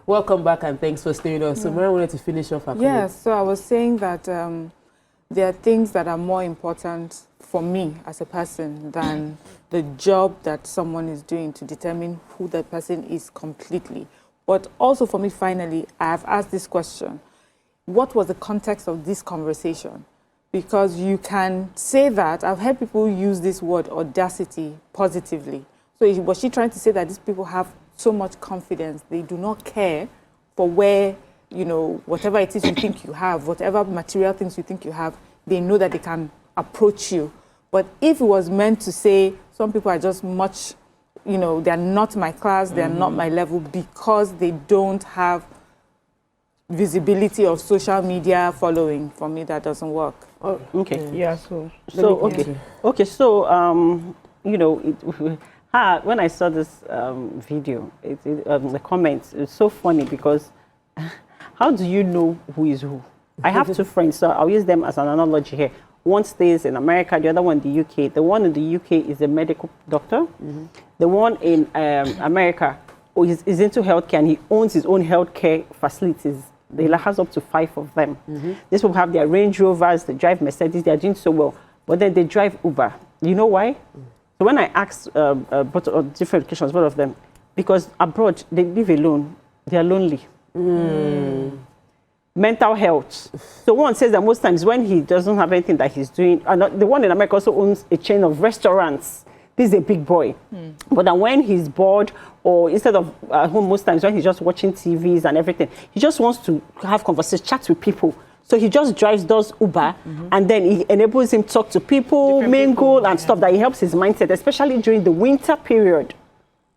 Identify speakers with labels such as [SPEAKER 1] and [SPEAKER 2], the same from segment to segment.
[SPEAKER 1] Welcome back and thanks for staying on. So Mary wanted to finish off our
[SPEAKER 2] Yes, so I was saying that there are things that are more important for me as a person than the job that someone is doing to determine who that person is completely. But also for me, finally, I have asked this question. What was the context of this conversation? Because you can say that, I've heard people use this word audacity positively. So was she trying to say that these people have so much confidence, they do not care for where, you know, whatever it is you think you have, whatever material things you think you have, they know that they can approach you. But if it was meant to say, some people are just much, you know, they're not my class, they're not my level because they don't have visibility of social media following, for me, that doesn't work.
[SPEAKER 3] Oh, okay.
[SPEAKER 2] Yeah, so
[SPEAKER 3] so, you know, when I saw this video, the comments, it's so funny because how do you know who is who? I have two friends, so I'll use them as an analogy here. One stays in America, the other one in the UK. The one in the UK is a medical doctor. The one in America is into healthcare, and he owns his own healthcare facilities. He has up to 5 of them. These people have their Range Rovers, they drive Mercedes, they are doing so well. But then they drive Uber. You know why? So when I asked both different occasions, both of them, because abroad, they live alone, they are lonely. Mental health. So one says that most times when he doesn't have anything that he's doing, and the one in America also owns a chain of restaurants. This is a big boy. But then when he's bored, or instead of home, most times when he's just watching TVs and everything, he just wants to have conversations, chat with people. So he just does Uber, and then it enables him to talk to people, mingle and stuff that he helps his mindset, especially during the winter period,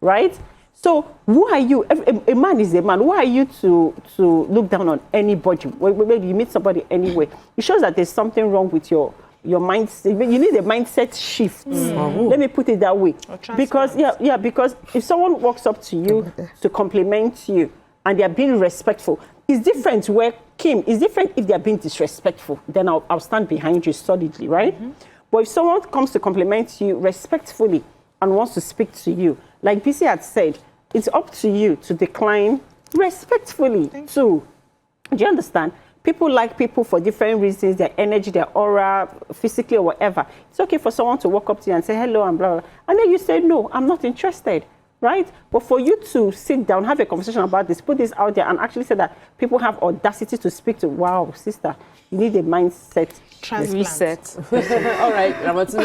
[SPEAKER 3] right? So who are you? A man is a man. Who are you to look down on anybody? Maybe you meet somebody anyway. It shows that there's something wrong with your mindset. You need a mindset shift. Let me put it that way. Because because if someone walks up to you to compliment you and they are being respectful, it's different where Kim, it's different if they are being disrespectful. Then I'll stand behind you solidly, right? But if someone comes to compliment you respectfully and wants to speak to you, like BC had said, it's up to you to decline respectfully too. Do you understand? People like people for different reasons, their energy, their aura, physically or whatever. It's okay for someone to walk up to you and say hello and blah, blah, and then you say, no, I'm not interested, right? But for you to sit down, have a conversation about this, put this out there and actually say that people have audacity to speak to, wow, sister, you need a mindset reset.
[SPEAKER 1] All right, Ramatu.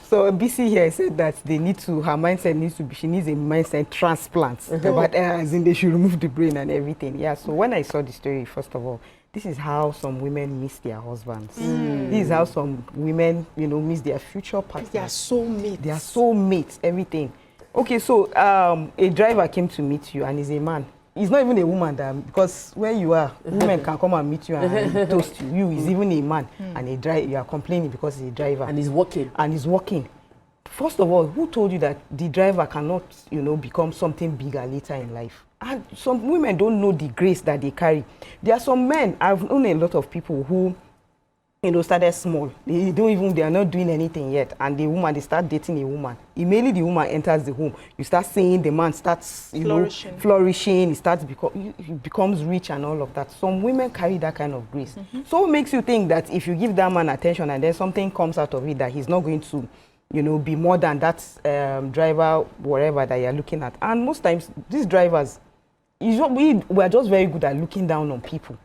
[SPEAKER 4] So BC here said that her mindset needs to be, she needs a mindset transplant. But as in they should remove the brain and everything. Yeah, so when I saw the story, first of all, this is how some women miss their husbands. This is how some women, you know, miss their future partners.
[SPEAKER 5] They are soulmates.
[SPEAKER 4] They are soulmates, everything. Okay, so a driver came to meet you and he's a man. He's not even a woman, because where you are, women can come and meet you and toast you. You is even a man, and you are complaining because he's a driver.
[SPEAKER 1] And he's working.
[SPEAKER 4] And he's working. First of all, who told you that the driver cannot, you know, become something bigger later in life? And some women don't know the grace that they carry. There are some men, I've known a lot of people who, you know, started small. They are not doing anything yet. And the woman, they start dating a woman. Immediately the woman enters the home. You start seeing the man starts, flourishing. He becomes rich and all of that. Some women carry that kind of grace. So it makes you think that if you give that man attention and then something comes out of it, that he's not going to, you know, be more than that driver, whatever that you're looking at. And most times, these drivers, we are just very good at looking down on people.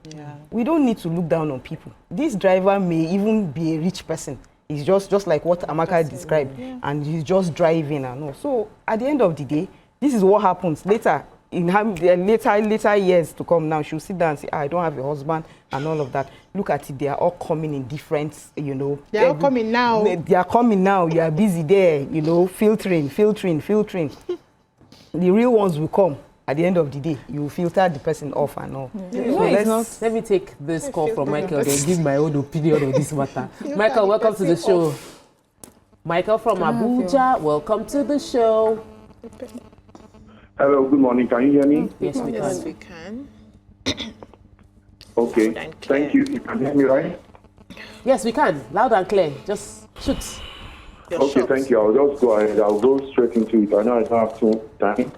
[SPEAKER 4] We don't need to look down on people. This driver may even be a rich person. It's just like what Amaka described, and he's just driving and all. So at the end of the day, this is what happens later. In later years to come now, she'll sit down and say, I don't have a husband and all of that. Look at it, they are all coming in different, you know.
[SPEAKER 5] They are all coming now.
[SPEAKER 4] They are coming now. You are busy there, you know, filtering. The real ones will come. At the end of the day, you filter the person off and all.
[SPEAKER 1] So let me take this call from Michael and give my own opinion on this matter. Michael, welcome to the show. Michael from Abuja, welcome to the show.
[SPEAKER 6] Hello, good morning. Can you hear me?
[SPEAKER 1] Yes, we can.
[SPEAKER 5] Yes, we can.
[SPEAKER 6] Okay, thank you. You can hear me, right?
[SPEAKER 1] Yes, we can. Loud and clear. Just shoot.
[SPEAKER 6] Okay, thank you. I'll just go ahead. I'll go straight into it. I know I don't have too much time.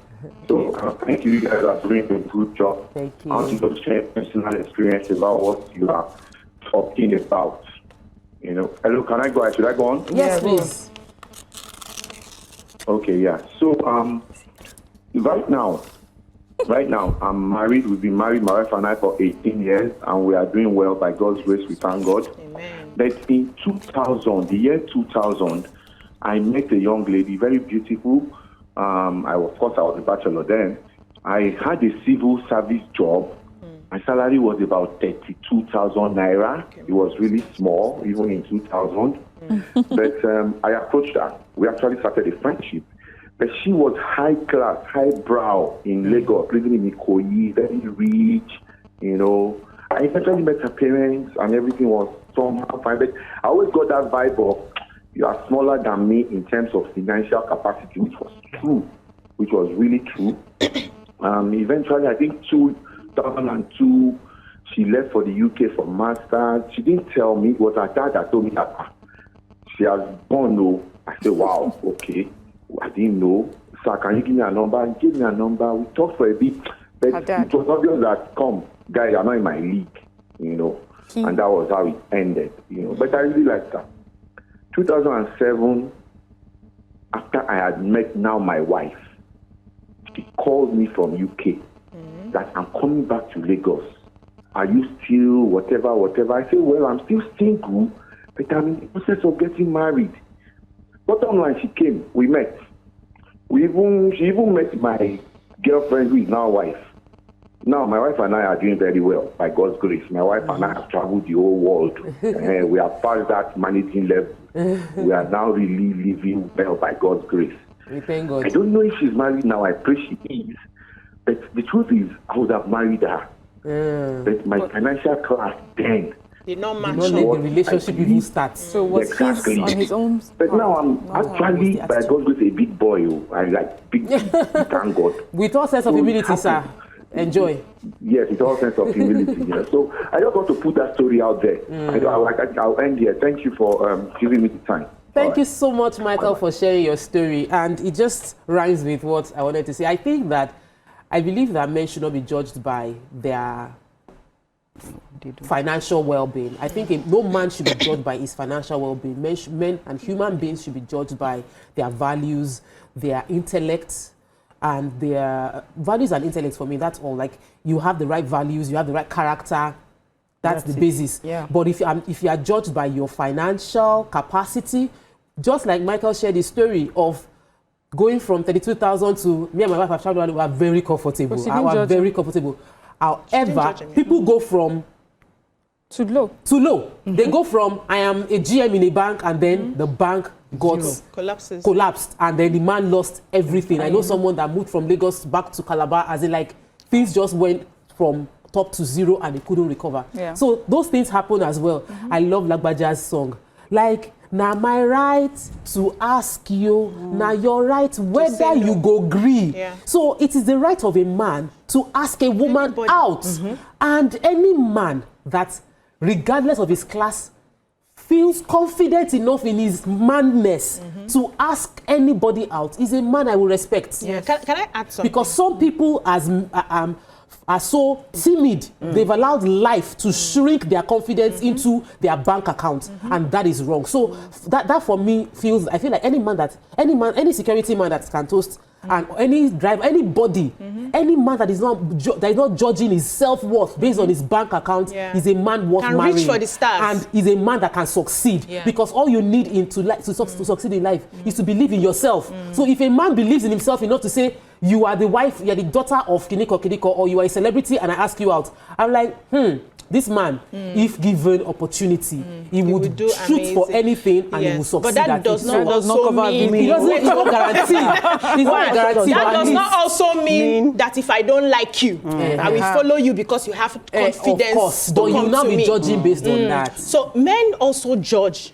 [SPEAKER 6] So thank you guys are doing a good job.
[SPEAKER 1] Thank you.
[SPEAKER 6] I want to just share personal experience about what you are talking about. You know, hello, can I go? Should I go on?
[SPEAKER 1] Yes, please.
[SPEAKER 6] Okay, yeah. So right now, I'm married. We've been married, my wife and I, for 18 years, and we are doing well by God's grace. We thank God.
[SPEAKER 5] Amen.
[SPEAKER 6] But in 2000, the year 2000, I met a young lady, very beautiful. Of course, I was a bachelor then. I had a civil service job. My salary was about 32,000 naira. It was really small, even in 2000. But I approached her. We actually started a friendship. But she was high class, highbrow in Lagos, living in Ikoyi, very rich, you know. I eventually met her parents and everything was somehow fine. But I always got that vibe of, you are smaller than me in terms of financial capacity, which was true, which was really true. Eventually, I think 2002, she left for the UK for master's. She didn't tell me. It was her dad that told me that she has gone. No, I said, wow, okay. I didn't know. So can you give me a number? He gave me a number. We talked for a bit. But it was obvious that, come, guy, you're not in my league, you know. And that was how it ended, you know. But I really liked her. 2007, after I had met now my wife, she called me from UK that I'm coming back to Lagos. Are you still whatever? I said, well, I'm still single, but I'm in the process of getting married. Bottom line, she came, we met. She even met my girlfriend, who is now wife. Now, my wife and I are doing very well, by God's grace. My wife and I have traveled the whole world. We have passed that managing level. We are now really living well, by God's grace.
[SPEAKER 1] We thank God.
[SPEAKER 6] I don't know if she's married now. I pray she is. But the truth is, I would have married her. But my financial class then
[SPEAKER 5] Did not match
[SPEAKER 1] Don't let the relationship even start.
[SPEAKER 2] So was
[SPEAKER 6] Exactly.
[SPEAKER 2] he on his own?
[SPEAKER 6] But now I'm actually, by God's grace, a big boy. I like big, thank God.
[SPEAKER 1] With all sense of humility, sir. Enjoy.
[SPEAKER 6] Yes, with all sense of humility. Yeah. So I just want to put that story out there. I'll end here. Thank you for giving me the time.
[SPEAKER 1] Thank you so much, Michael, for sharing your story. And it just rhymes with what I wanted to say. I believe that men should not be judged by their financial well-being. I think no man should be judged by his financial well-being. Men and human beings should be judged by their values, their intellect, and their values and intellect. For me, that's all. Like, you have the right values, you have the right character. That's the basis.
[SPEAKER 2] Yeah.
[SPEAKER 1] But if you are judged by your financial capacity, just like Michael shared the story of going from 32,000 to me and my wife have traveled, we are very comfortable. We are very comfortable. However, people go from
[SPEAKER 2] too low.
[SPEAKER 1] Mm-hmm. They go from I am a GM in a bank, and then the bank got collapsed, and then the man lost everything. I know someone that moved from Lagos back to Calabar, as in, like, things just went from top to zero and they couldn't recover. Yeah. So those things happen as well. I love Lagbaja's song. Like, now my right to ask you, now your right whether you go agree. Yeah. So it is the right of a man to ask a woman out. And any man that, regardless of his class, feels confident enough in his manness to ask anybody out is a man I will respect.
[SPEAKER 5] Yeah. Can I add something?
[SPEAKER 1] Because some people are so timid, they've allowed life to shrink their confidence into their bank account, and that is wrong. So that for me I feel like any security man that can toast, and any driver, anybody, any man that is not judging his self-worth based on his bank account is a man worth marrying.
[SPEAKER 5] Reach for the stars.
[SPEAKER 1] And is a man that can succeed. Because all you need to succeed in life is to believe in yourself. So if a man believes in himself enough to say, you are the wife, you are the daughter of Kiniko, or you are a celebrity and I ask you out, I'm like, this man, if given opportunity, he would shoot for anything and he will succeed.
[SPEAKER 5] But that does not also mean...
[SPEAKER 1] It's not guaranteed.
[SPEAKER 5] That does not also mean that if I don't like you, I will follow you because you have confidence.
[SPEAKER 1] Of course, but you will not be judging based on that.
[SPEAKER 5] So men also judge.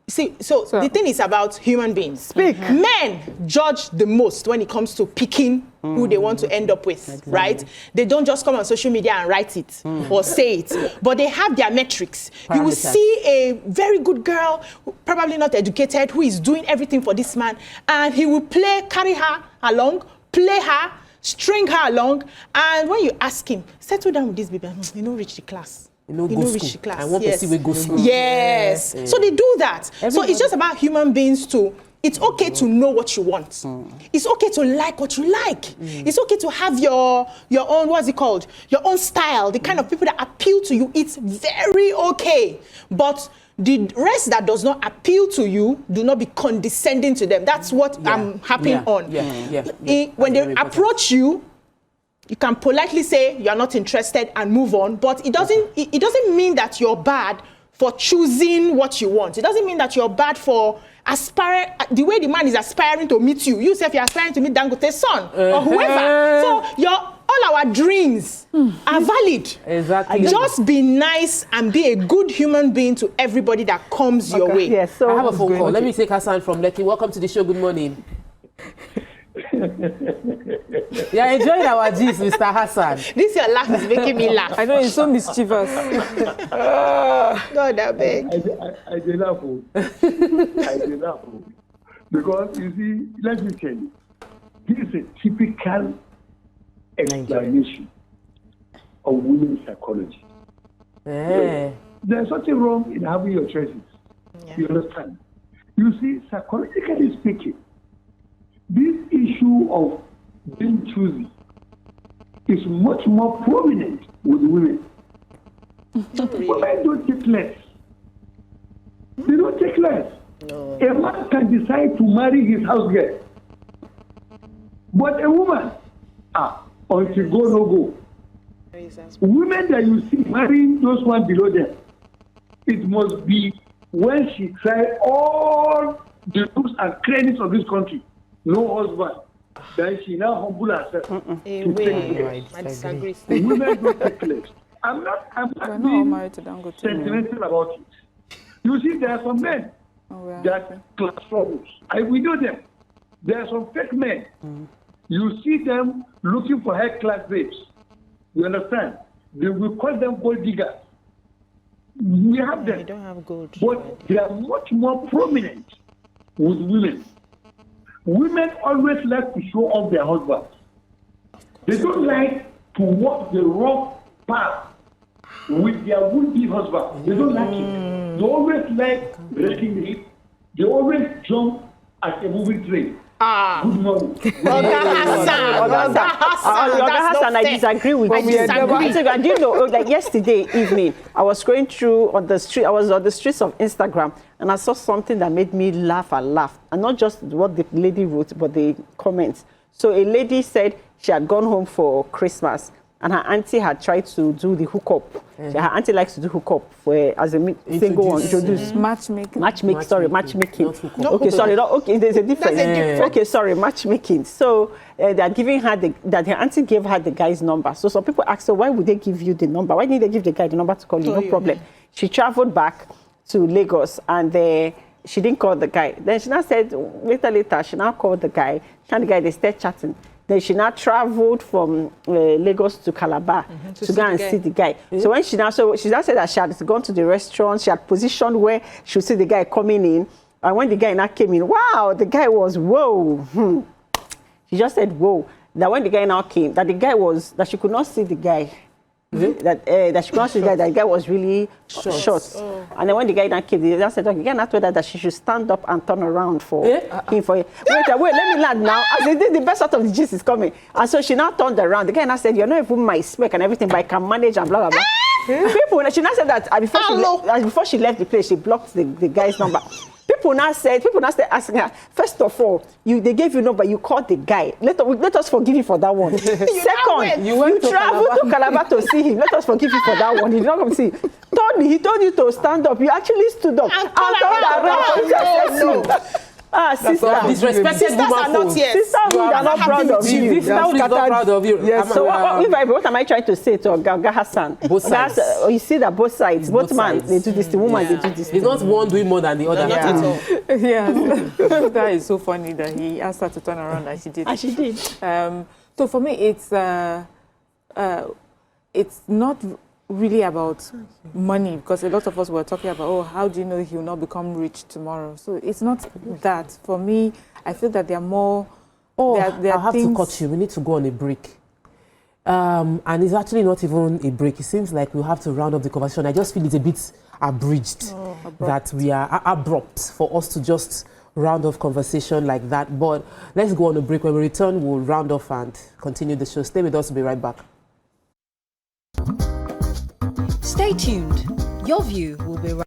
[SPEAKER 5] See, so the thing is about human beings. Men judge the most when it comes to picking who they want to end up with, right? They don't just come on social media and write it or say it, but they have their metrics. You will see a very good girl, probably not educated, who is doing everything for this man, and he will carry her along, play her, string her along, and when you ask him, settle down with this baby, you don't reach the class.
[SPEAKER 1] You know, go
[SPEAKER 5] reach the
[SPEAKER 1] school.
[SPEAKER 5] class.
[SPEAKER 1] I want to see where go school.
[SPEAKER 5] Yes. So they do that. So it's just about human beings too. It's okay to know what you want. It's okay to like what you like. It's okay to have your own, what's it called? Your own style, the kind of people that appeal to you. It's very okay. But the rest that does not appeal to you, do not be condescending to them. That's what I'm harping on. When they approach you, you can politely say you are not interested and move on, but it doesn't mean that you're bad for choosing what you want. It doesn't mean that you're bad for aspiring, the way the man is aspiring to meet you. You say if you're aspiring to meet Dangote's son or whoever. So all our dreams are valid.
[SPEAKER 1] Exactly.
[SPEAKER 5] Just be nice and be a good human being to everybody that comes your way.
[SPEAKER 3] Yes, so
[SPEAKER 1] I have a phone call. Let me take Hassan from Lekki. Welcome to the show. Good morning. Yeah, enjoying our gist, Mr. Hassan.
[SPEAKER 5] This your laugh is making me laugh.
[SPEAKER 2] I know it's so mischievous.
[SPEAKER 5] God, I beg.
[SPEAKER 6] I did laugh. I did laugh. Because you see, let me tell you, this is a typical explanation of women's psychology. There's something wrong in having your choices. You understand? You see, psychologically speaking, this issue of being choosy is much more prominent with women. Women don't take less. They don't take less. No. A man can decide to marry his house girl. But a woman, until go, no go. Women that you see marrying those one below them, it must be when she tried all the nooks and crannies of this country. No husband. Then she now humble herself.
[SPEAKER 5] I disagree.
[SPEAKER 6] Women don't take less. I'm not being sentimental about it. You see, there are some men that class troubles. We know them. There are some fake men. You see them looking for high class babes. You understand? They will call them gold diggers. We have them.
[SPEAKER 5] They don't have gold.
[SPEAKER 6] But they are much more prominent with women. Women always like to show off their husbands. They don't like to walk the wrong path with their would-be husband. They don't like it. They always like wrecking it. They always jump at a moving train. Good morning.
[SPEAKER 3] Hassan, I disagree with you. I do know, like yesterday evening, I was going through on the street. I was on the streets of Instagram, and I saw something that made me laugh and laugh. And not just what the lady wrote, but the comments. So a lady said she had gone home for Christmas, and her auntie had tried to do the hookup. Her auntie likes to do hookup as a single one. Introduce
[SPEAKER 2] matchmaking.
[SPEAKER 3] Matchmaking. Okay, sorry. Okay, there's a difference. Okay, sorry, matchmaking. So they're giving her that her auntie gave her the guy's number. So some people ask her, why would they give you the number? Why didn't they give the guy the number to call you? No problem. She traveled back to Lagos and she didn't call the guy. Then she now said, later, she now called the guy. She and the guy, they started chatting. Then she now traveled from Lagos to Calabar to go and see the guy. So when she now said that she had gone to the restaurant, she had positioned where she would see the guy coming in. And when the guy now came in, wow, the guy was, whoa. She just said, whoa. That when the guy now came, that she could not see the guy. That she could not see the guy, that the guy was really short. And then when the guy now came, they just said, okay, again, I told her that she should stand up and turn around for him. Wait, let me land now. The best out of the gist is coming. And so she now turned around. The guy now said, you're not even my spec and everything, but I can manage and blah, blah, blah. People, she now said that before she left the place, she blocked the guy's number. People now said asking her, first of all, they gave you number, you called the guy. Let us forgive you for that one. Second, you traveled to Calabar to see him. Let us forgive you for that one. He did not come see you. Thirdly, he told you to stand up. You actually stood up. And turned around. Sister,
[SPEAKER 1] disrespected woman
[SPEAKER 5] are not here.
[SPEAKER 3] Sisterhood are not proud of you.
[SPEAKER 1] Sisterhood is not proud of you.
[SPEAKER 3] Yes. So what am I trying to say to Oga Hassan?
[SPEAKER 1] Both sides.
[SPEAKER 3] You see that both sides, both men, they do this, the woman, they do this.
[SPEAKER 1] It's not one doing more than the other.
[SPEAKER 5] Not at all.
[SPEAKER 2] Yes. That is so funny that he asked her to turn around and she did.
[SPEAKER 3] And she did.
[SPEAKER 2] So for me, it's not really about money, because a lot of us were talking about, oh, how do you know he will not become rich tomorrow? So it's not that. For me, I feel that there are more
[SPEAKER 1] Oh,
[SPEAKER 2] there
[SPEAKER 1] I'll
[SPEAKER 2] are
[SPEAKER 1] have to
[SPEAKER 2] things-
[SPEAKER 1] cut you. We need to go on a break. And it's actually not even a break. It seems like we'll have to round up the conversation. I just feel it's a bit abridged, that we are abrupt for us to just round off conversation like that. But let's go on a break. When we return, we'll round off and continue the show. Stay with us. We'll be right back.
[SPEAKER 7] Stay tuned. Your View will be right